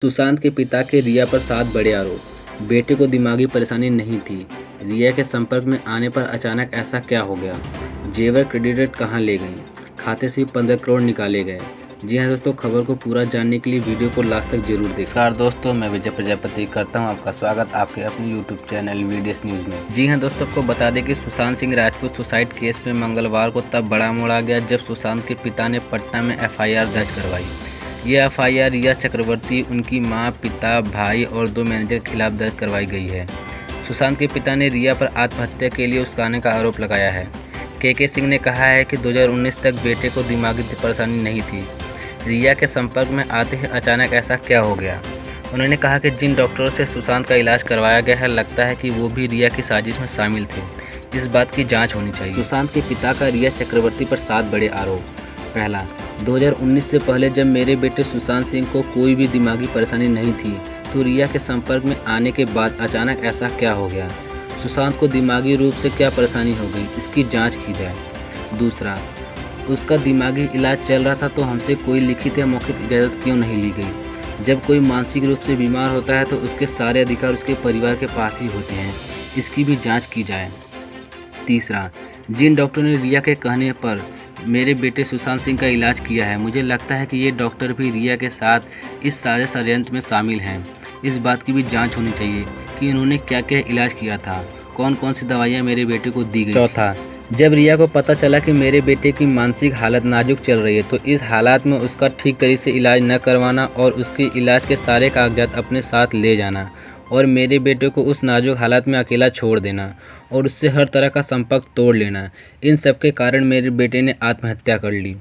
सुशांत के पिता के रिया पर 7 बड़े आरोप। बेटे को दिमागी परेशानी नहीं थी। रिया के संपर्क में आने पर अचानक ऐसा क्या हो गया? जेवर क्रेडिट कहां ले गई? खाते से 15 करोड़ निकाले गए। जी हाँ दोस्तों, खबर को पूरा जानने के लिए वीडियो को लास्ट तक जरूर देखें। नमस्कार दोस्तों, मैं विजय प्रजापति करता हूं आपका स्वागत आपके अपने यूट्यूब चैनल वीडियस न्यूज़ में। जी हाँ दोस्तों, आपको बता दें कि सुशांत सिंह राजपूत सुसाइड केस में मंगलवार को तब बड़ा मोड़ आ गया जब सुशांत के पिता ने पटना में FIR दर्ज करवाई। ये FIR रिया चक्रवर्ती, उनकी मां, पिता, भाई और 2 मैनेजर के खिलाफ दर्ज करवाई गई है। सुशांत के पिता ने रिया पर आत्महत्या के लिए उकसाने का आरोप लगाया है। KK सिंह ने कहा है कि 2019 तक बेटे को दिमागी परेशानी नहीं थी। रिया के संपर्क में आते ही अचानक ऐसा क्या हो गया? उन्होंने कहा कि जिन डॉक्टरों से सुशांत का इलाज करवाया गया है, लगता है कि वो भी रिया की साजिश में शामिल थे। इस बात की जाँच होनी चाहिए। सुशांत के पिता का रिया चक्रवर्ती पर 7 बड़े आरोप। पहला, 2019 से पहले जब मेरे बेटे सुशांत सिंह को कोई भी दिमागी परेशानी नहीं थी, तो रिया के संपर्क में आने के बाद अचानक ऐसा क्या हो गया? सुशांत को दिमागी रूप से क्या परेशानी हो गई, इसकी जांच की जाए। दूसरा, उसका दिमागी इलाज चल रहा था तो हमसे कोई लिखित या मौखिक इजाज़त क्यों नहीं ली गई? जब कोई मानसिक रूप से बीमार होता है तो उसके सारे अधिकार उसके परिवार के पास ही होते हैं, इसकी भी जाँच की जाए। तीसरा, जिन डॉक्टरों ने रिया के कहने पर मेरे बेटे सुशांत सिंह का इलाज किया है, मुझे लगता है कि ये डॉक्टर भी रिया के साथ इस सारे षड्यंत्र में शामिल हैं। इस बात की भी जांच होनी चाहिए कि उन्होंने क्या क्या इलाज किया था, कौन कौन सी दवाइयां मेरे बेटे को दी गई। चौथा, जब रिया को पता चला कि मेरे बेटे की मानसिक हालत नाजुक चल रही है, तो इस हालात में उसका ठीक तरीके से इलाज न करवाना और उसके इलाज के सारे कागजात अपने साथ ले जाना और मेरे बेटे को उस नाजुक हालत में अकेला छोड़ देना और उससे हर तरह का संपर्क तोड़ लेना, इन सब के कारण मेरे बेटे ने आत्महत्या कर ली।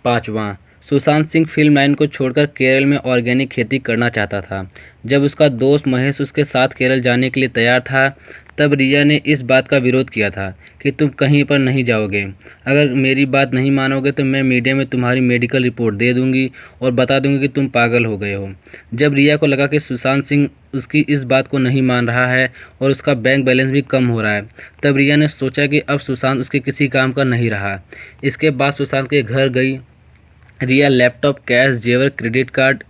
पाँचवां, सुशांत सिंह फिल्म लाइन को छोड़कर केरल में ऑर्गेनिक खेती करना चाहता था। जब उसका दोस्त महेश उसके साथ केरल जाने के लिए तैयार था, तब रिया ने इस बात का विरोध किया था कि तुम कहीं पर नहीं जाओगे। अगर मेरी बात नहीं मानोगे तो मैं मीडिया में तुम्हारी मेडिकल रिपोर्ट दे दूंगी और बता दूंगी कि तुम पागल हो गए हो। जब रिया को लगा कि सुशांत सिंह उसकी इस बात को नहीं मान रहा है और उसका बैंक बैलेंस भी कम हो रहा है, तब रिया ने सोचा कि अब सुशांत उसके किसी काम का नहीं रहा। इसके बाद सुशांत के घर गई रिया लैपटॉप, कैश, जेवर, क्रेडिट कार्ड,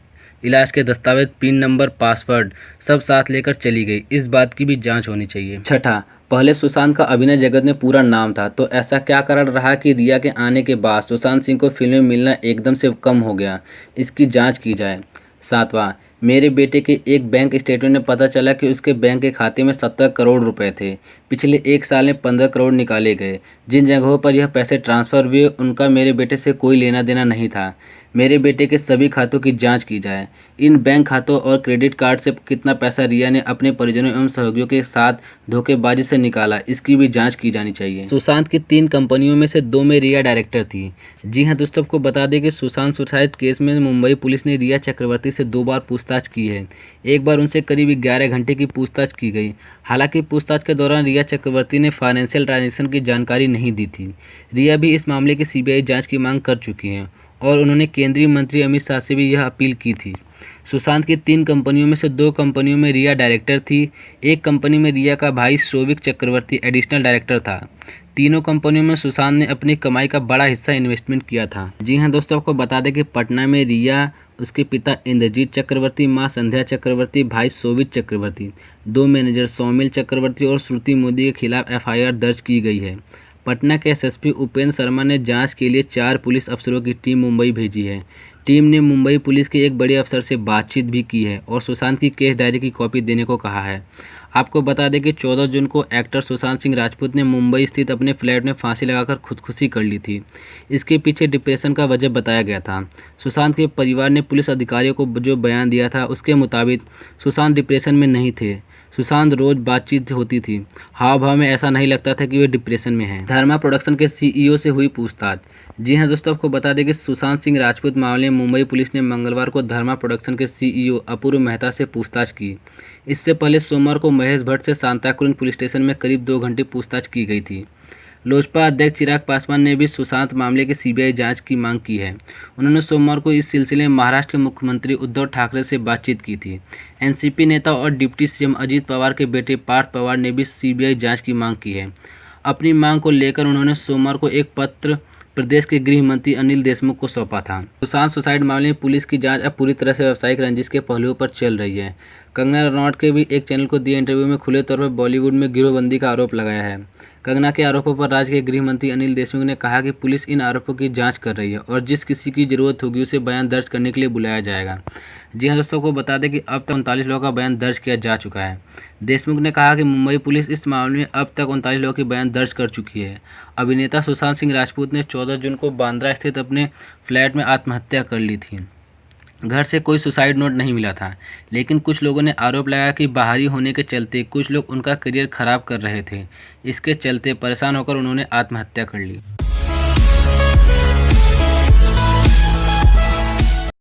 इलाज के दस्तावेज, पिन नंबर, पासवर्ड सब साथ लेकर चली गई। इस बात की भी जांच होनी चाहिए। छठा, पहले सुशांत का अभिनय जगत में पूरा नाम था, तो ऐसा क्या कारण रहा कि रिया के आने के बाद सुशांत सिंह को फिल्म में मिलना एकदम से कम हो गया? इसकी जांच की जाए। सातवां, मेरे बेटे के एक बैंक स्टेटमेंट में पता चला कि उसके बैंक के खाते में 70 करोड़ रुपए थे। पिछले 1 साल में 15 करोड़ निकाले गए। जिन जगहों पर यह पैसे ट्रांसफ़र हुए उनका मेरे बेटे से कोई लेना देना नहीं था। मेरे बेटे के सभी खातों की जांच की जाए। इन बैंक खातों और क्रेडिट कार्ड से कितना पैसा रिया ने अपने परिजनों एवं सहयोगियों के साथ धोखेबाजी से निकाला, इसकी भी जांच की जानी चाहिए। सुशांत की 3 कंपनियों में से 2 में रिया डायरेक्टर थी। जी हां दोस्तों, आपको बता दें कि सुशांत सुसाइड केस में मुंबई पुलिस ने रिया चक्रवर्ती से 2 बार पूछताछ की है। एक बार उनसे करीब 11 घंटे की पूछताछ की गई। हालांकि पूछताछ के दौरान रिया चक्रवर्ती ने फाइनेंशियल ट्रांजैक्शन की जानकारी नहीं दी थी। रिया भी इस मामले की CBI जाँच की मांग कर चुकी हैं और उन्होंने केंद्रीय मंत्री अमित शाह से भी यह अपील की थी। सुशांत की 3 कंपनियों में से 2 कंपनियों में रिया डायरेक्टर थी। एक कंपनी में रिया का भाई शोविक चक्रवर्ती एडिशनल डायरेक्टर था। तीनों कंपनियों में सुशांत ने अपनी कमाई का बड़ा हिस्सा इन्वेस्टमेंट किया था। जी हाँ दोस्तों, आपको बता दें कि पटना में रिया, उसके पिता इंद्रजीत चक्रवर्ती, माँ संध्या चक्रवर्ती, भाई शोविक चक्रवर्ती, 2 मैनेजर सौमिल चक्रवर्ती और श्रुति मोदी के खिलाफ FIR दर्ज की गई है। पटना के SSP उपेंद्र शर्मा ने जांच के लिए 4 पुलिस अफसरों की टीम मुंबई भेजी है। टीम ने मुंबई पुलिस के एक बड़े अफसर से बातचीत भी की है और सुशांत की केस डायरी की कॉपी देने को कहा है। आपको बता दें कि 14 जून को एक्टर सुशांत सिंह राजपूत ने मुंबई स्थित अपने फ्लैट में फांसी लगाकर खुदकुशी कर ली थी। इसके पीछे डिप्रेशन का वजह बताया गया था। सुशांत के परिवार ने पुलिस अधिकारियों को जो बयान दिया था, उसके मुताबिक सुशांत डिप्रेशन में नहीं थे। सुशांत रोज बातचीत होती थी, हाव भाव में ऐसा नहीं लगता था कि वे डिप्रेशन में हैं। धर्मा प्रोडक्शन के CEO से हुई पूछताछ। जी हां दोस्तों, आपको बता दें कि सुशांत सिंह राजपूत मामले में मुंबई पुलिस ने मंगलवार को धर्मा प्रोडक्शन के CEO अपूर्व मेहता से पूछताछ की। इससे पहले सोमवार को महेश भट्ट से सांताक्रूज पुलिस स्टेशन में करीब 2 घंटे पूछताछ की गई थी। लोजपा अध्यक्ष चिराग पासवान ने भी सुशांत मामले की CBI जांच की मांग की है। उन्होंने सोमवार को इस सिलसिले में महाराष्ट्र के मुख्यमंत्री उद्धव ठाकरे से बातचीत की थी। NCP नेता और डिप्टी CM अजित पवार के बेटे पार्थ पवार ने भी CBI जांच की मांग की है। अपनी मांग को लेकर उन्होंने सोमवार को एक पत्र प्रदेश के गृह मंत्री अनिल देशमुख को सौंपा था। सुशांत सुसाइड मामले में पुलिस की जांच अब पूरी तरह से व्यावसायिक रंजिश के पहलुओं पर चल रही है। कंगना रनौत के भी एक चैनल को दिए इंटरव्यू में खुले तौर पर बॉलीवुड में गिरोहबंदी का आरोप लगाया है। कंगना के आरोपों पर राज्य के गृह मंत्री अनिल देशमुख ने कहा कि पुलिस इन आरोपों की जांच कर रही है और जिस किसी की जरूरत होगी उसे बयान दर्ज करने के लिए बुलाया जाएगा। जी हाँ दोस्तों, को बता दें कि अब तक 39 लोगों का बयान दर्ज किया जा चुका है। देशमुख ने कहा कि मुंबई पुलिस इस मामले में अब तक 39 लोगों के बयान दर्ज कर चुकी है। अभिनेता सुशांत सिंह राजपूत ने 14 जून को बांद्रा स्थित अपने फ्लैट में आत्महत्या कर ली थी। घर से कोई सुसाइड नोट नहीं मिला था, लेकिन कुछ लोगों ने आरोप लगाया कि बाहरी होने के चलते कुछ लोग उनका करियर खराब कर रहे थे। इसके चलते परेशान होकर उन्होंने आत्महत्या कर ली।